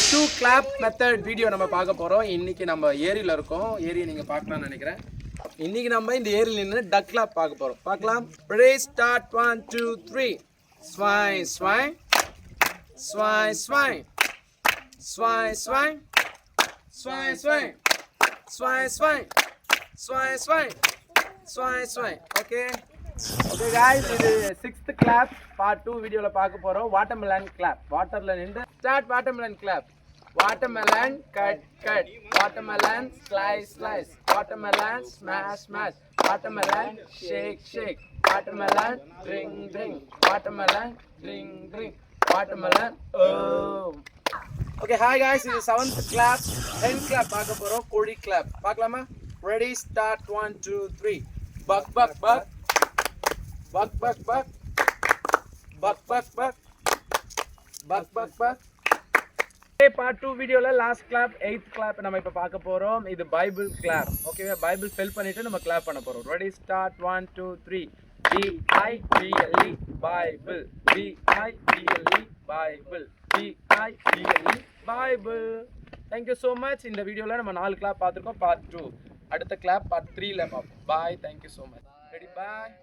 2 clap method video நம்ம பார்க்க போறோம். இன்னைக்கு நம்ம ஏரியில இருக்கோம். ஏரியை நீங்க பார்க்கலாம்னு நினைக்கிறேன். இன்னைக்கு நம்ம இந்த ஏரியில நின்னு டக் கிளாப் பார்க்க போறோம். பார்க்கலாம். Ready start 1 2 3 swine swine swine swine swine swine swine swine swine swine swine swine swine swine okay guys, இது 6th clap part 2 வீடியோல பார்க்க போறோம். watermelon clap. வாட்டர்ல நின்று start watermelon clap. watermelon cut cut, watermelon slice slice, watermelon smash smash, watermelon shake shake, watermelon drink drink, watermelon drink drink, watermelon oh. Okay, hi guys, இது 7th clap 10th clap பார்க்க போறோம். கோழி clap பார்க்கலாமா? Ready start 1 2 3 buck buck buck buck buck buck buck buck buck buck buck buck. Part 2 வீடியோல last clap 8th clap நம்ம இப்ப பார்க்க போறோம். இது பைபிள் கிளாப். ஓகேவா? பைபிள் ஸ்பெல் பண்ணிட்டு நம்ம கிளாப் பண்ண போறோம். Ready start 1 2 3 B I B L E Bible B I B L E Bible B I B L E Bible. Thank you so much. இந்த வீடியோல நம்ம 4 கிளாப் பார்த்திருக்கோம். பார்ட் 2 அடுத்த கிளாப் பார்ட் 3ல பார்ப்போம். Bye. Thank you so much. Ready? Bye.